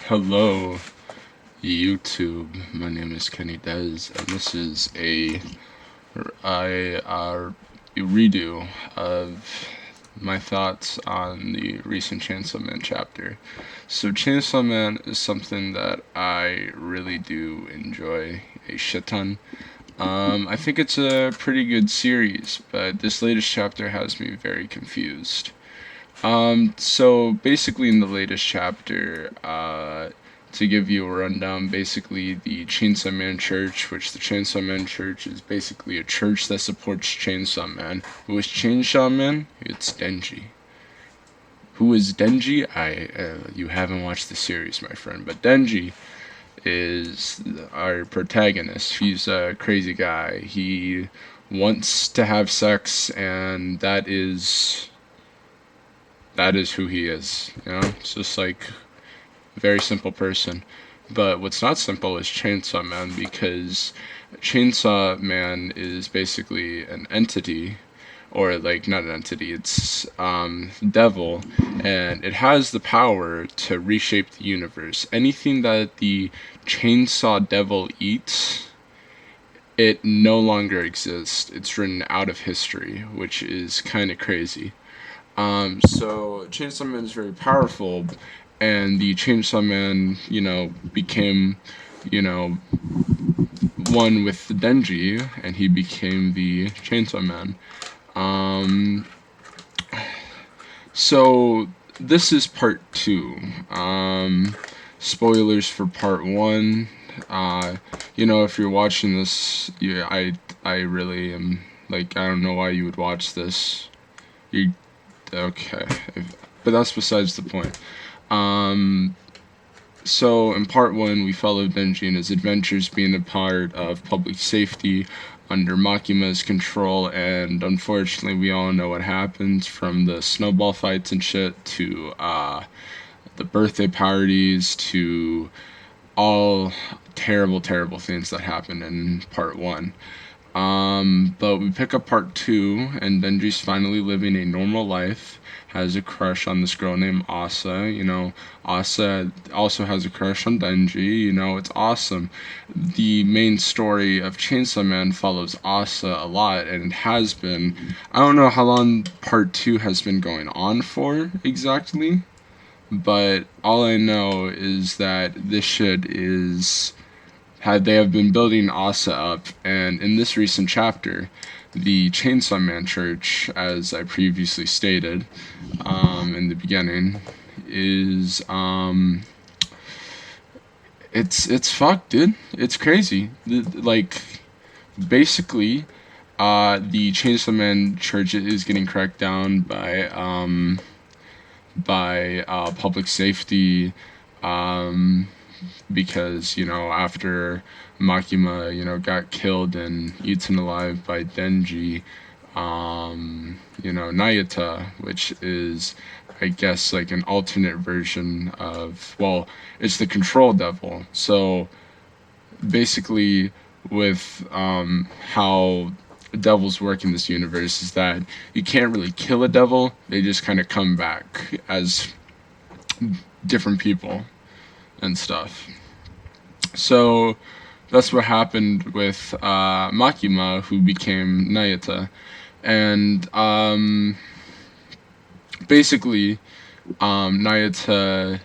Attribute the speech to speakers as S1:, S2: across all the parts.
S1: Hello, YouTube. My name is Kenny Dez, and this is a redo of my thoughts on the recent Chainsaw Man chapter. So, Chainsaw Man is something that I really do enjoy a shit ton. I think it's a pretty good series, but this latest chapter has me very confused. So basically, in the latest chapter, to give you a rundown, basically the Chainsaw Man Church, which the Chainsaw Man Church is basically a church that supports Chainsaw Man. Who is Chainsaw Man? It's Denji. Who is Denji? You haven't watched the series, my friend, but Denji is our protagonist. He's a crazy guy. He wants to have sex, and that is who he is. It's just like a very simple person. But what's not simple is Chainsaw Man, because Chainsaw Man is basically an entity, or like not an entity. It's devil, and it has the power to reshape the universe. Anything that the Chainsaw Devil eats, it no longer exists. It's written out of history, which is kind of crazy. So Chainsaw Man is very powerful, and the Chainsaw Man, became, you know, one with Denji, and he became the Chainsaw Man. Um, so this is part two. Spoilers for part one. If you're watching this, yeah, I really am like, I don't know why you would watch this. You Okay, but that's besides the point. Um, so in part one, we followed Denji in his adventures being a part of public safety under Makima's control, and unfortunately, we all know what happens, from the snowball fights and shit to the birthday parties to all terrible, terrible things that happened in part one. But we pick up part two, and Denji's finally living a normal life. Has a crush on this girl named Asa. Asa also has a crush on Denji. It's awesome. The main story of Chainsaw Man follows Asa a lot, and it has been. I don't know how long part two has been going on for exactly, but all I know is that this shit is they have been building Asa up, and in this recent chapter, the Chainsaw Man Church, as I previously stated in the beginning, is it's fucked, dude. It's crazy. Like, basically, the Chainsaw Man Church is getting cracked down by public safety. Um, because after Makima got killed and eaten alive by Denji, Nayata, which is, I guess, like an alternate version of, well, it's the control devil. So basically, with how devils work in this universe, is that you can't really kill a devil, they just kind of come back as different people and stuff. So that's what happened with Makima, who became Nayata. And basically, Nayata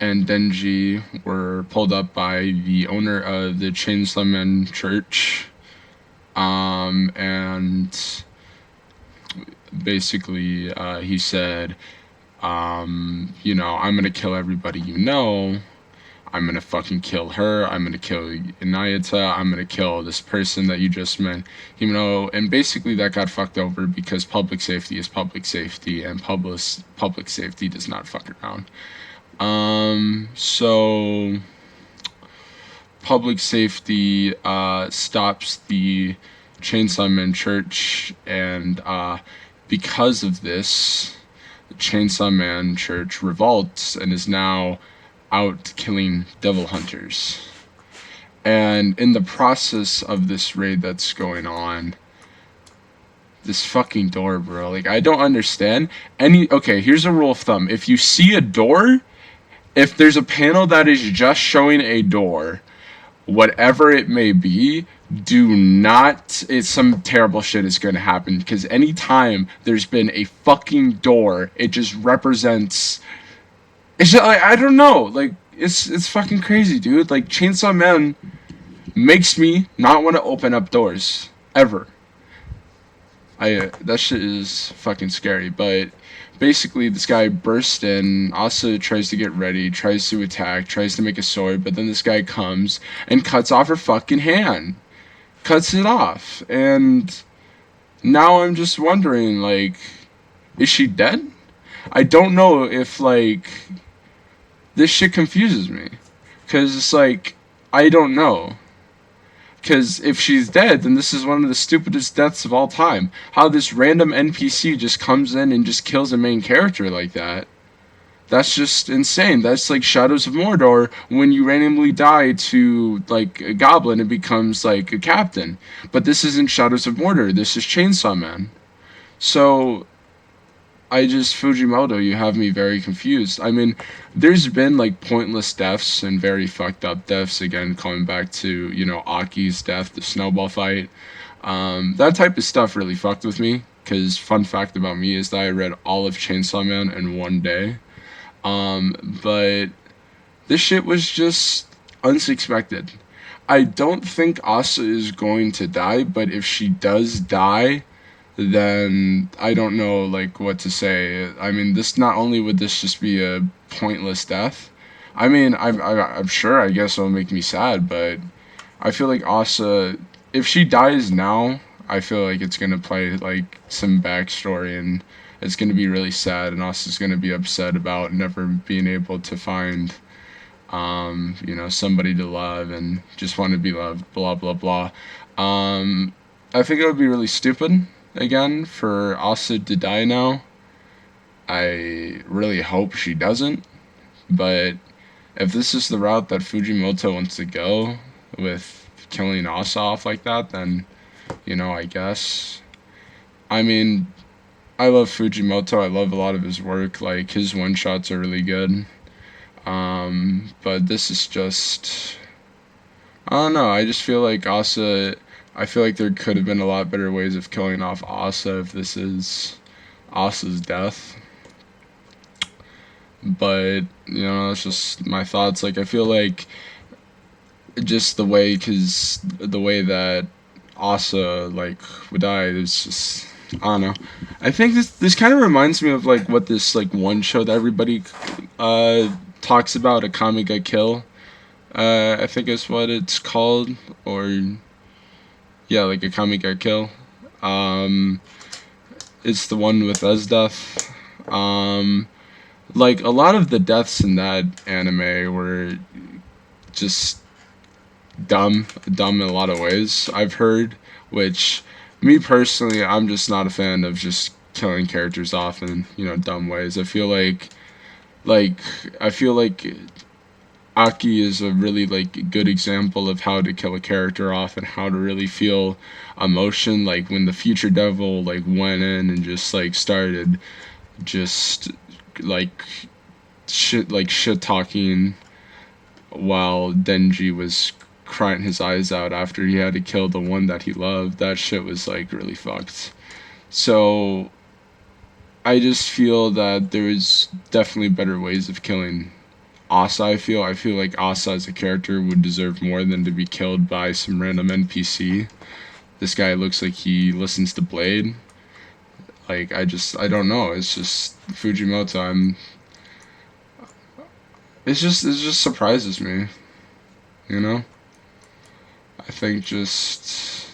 S1: and Denji were pulled up by the owner of the Chainsaw Man Church. And basically, he said, I'm going to kill everybody you know. I'm gonna fucking kill her. I'm gonna kill Inayata. I'm gonna kill this person that you just met. And basically that got fucked over because public safety is public safety, and public safety does not fuck around. So public safety stops the Chainsaw Man Church, and because of this, the Chainsaw Man Church revolts and is now out killing devil hunters. And in the process of this raid that's going on, this fucking door, bro. Like, I don't understand. Okay, here's a rule of thumb. If you see a door if there's a panel that is just showing a door, whatever it may be, do not. It's some terrible shit is going to happen because anytime there's been a fucking door, it just represents. It's just, like, I don't know. Like it's fucking crazy, dude. Like Chainsaw Man makes me not want to open up doors ever. I that shit is fucking scary. But basically, this guy bursts in. Asa tries to get ready, tries to attack, tries to make a sword, but then this guy comes and cuts off her fucking hand, cuts it off, and now I'm just wondering, like, is she dead? I don't know if like this shit confuses me, cause it's like I don't know. Because if she's dead, then this is one of the stupidest deaths of all time. How this random NPC just comes in and just kills a main character like that. That's just insane. That's like Shadows of Mordor when you randomly die to like a goblin and becomes like a captain. But this isn't Shadows of Mordor. This is Chainsaw Man. So Fujimoto, you have me very confused. I mean, there's been like pointless deaths and very fucked up deaths. Again, coming back to, Aki's death, the snowball fight. That type of stuff really fucked with me. Because, fun fact about me is that I read all of Chainsaw Man in one day. But this shit was just unexpected. I don't think Asa is going to die, but if she does die, then I don't know like what to say. I mean, this not only would this just be a pointless death. I mean, I'm sure I guess it'll make me sad, but I feel like Asa, if she dies now, I feel like it's gonna play like some backstory and it's gonna be really sad, and Asa's gonna be upset about never being able to find somebody to love and just want to be loved, blah blah blah. I think it would be really stupid again for Asa to die now. I really hope she doesn't, but if this is the route that Fujimoto wants to go with killing Asa off like that, then I guess. I mean, I love Fujimoto. I love a lot of his work. Like his one shots are really good. But this is just, I don't know. I just feel like Asa. I feel like there could have been a lot better ways of killing off Asa if this is Asa's death. But that's just my thoughts. Like I feel like just the way that Asa like would die is just, I don't know. I think this kind of reminds me of like what this like one show that everybody talks about, Akame ga Kill. I think is what it's called, or yeah, like Akame ga Kill. Um, it's the one with Esdeath. Like a lot of the deaths in that anime were just dumb in a lot of ways. I've heard, which me personally, I'm just not a fan of just killing characters off in dumb ways. Like I feel like Aki is a really like good example of how to kill a character off and how to really feel emotion. Like when the future devil like went in and just like started just like shit talking while Denji was crying his eyes out after he had to kill the one that he loved. That shit was like really fucked. So I just feel that there is definitely better ways of killing Asa. I feel like Asa as a character would deserve more than to be killed by some random NPC. This guy looks like he listens to Blade. Like I don't know. It's just Fujimoto. It just surprises me. You know. I think just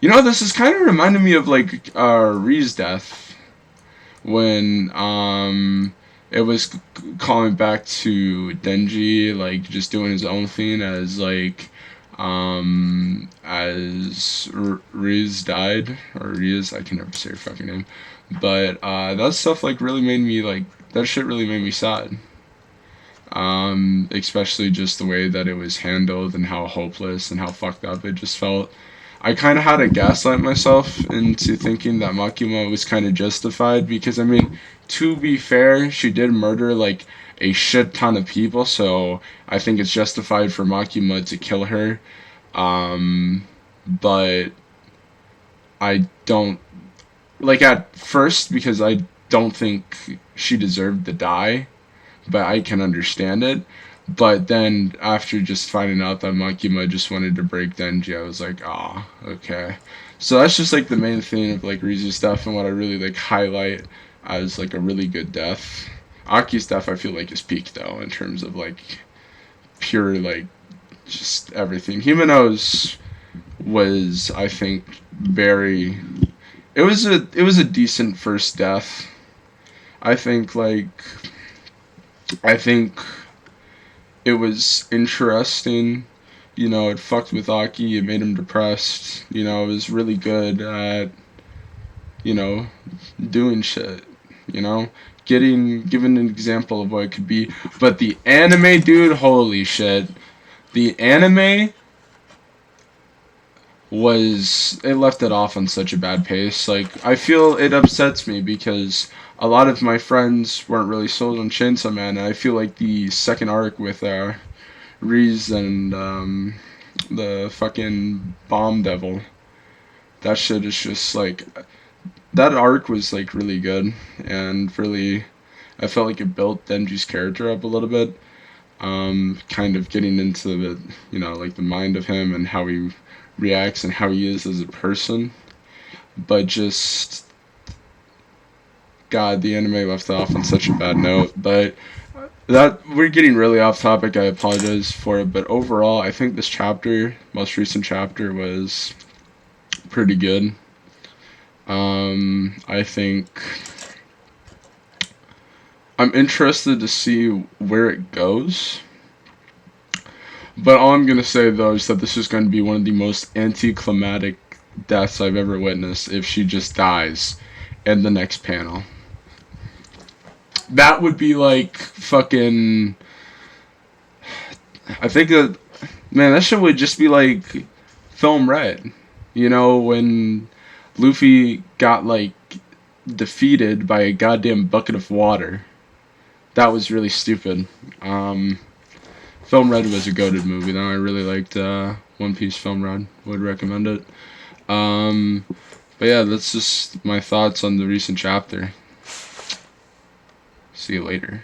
S1: this is kind of reminding me of like Ree's death when it was calling back to Denji like just doing his own thing as like as Riz died, or Riz, I can never say her fucking name, but that stuff like really made me like, that shit really made me sad. Especially just the way that it was handled and how hopeless and how fucked up it just felt. I kind of had to gaslight myself into thinking that Makima was kind of justified because, I mean, to be fair, she did murder like a shit ton of people, so I think it's justified for Makima to kill her. But I don't like at first because I don't think she deserved to die, but I can understand it. But then after just finding out that Makima just wanted to break Denji, I was like, ah, okay. So that's just like the main thing of like Rizu's death and what I really like highlight as like a really good death. Aki's death I feel like is peak though in terms of like pure like just everything. Himeno's was I think very it was a decent first death. I think like I think it was interesting. You know, it fucked with Aki. It made him depressed. You know, it was really good at you know doing shit. You know, giving an example of what it could be. But the anime, dude, holy shit! The anime was it left it off on such a bad pace. Like I feel it upsets me because a lot of my friends weren't really sold on Chainsaw Man, and I feel like the second arc with Reese and the fucking Bomb Devil. That shit is just like that arc was like really good and really I felt like it built Denji's character up a little bit. Kind of getting into the like the mind of him and how he reacts and how he is as a person. But just God, the anime left off on such a bad note. But that we're getting really off topic. I apologize for it, but overall, I think this chapter, most recent chapter, was pretty good. I think I'm interested to see where it goes. But all I'm gonna say though is that this is going to be one of the most anticlimactic deaths I've ever witnessed. If she just dies in the next panel, that would be like fucking. I think that man, that shit would just be like film red. You know when Luffy got like defeated by a goddamn bucket of water. That was really stupid. Film Red was a goated movie though. I really liked One Piece Film Red. Would recommend it. Um, but yeah, that's just my thoughts on the recent chapter. See you later.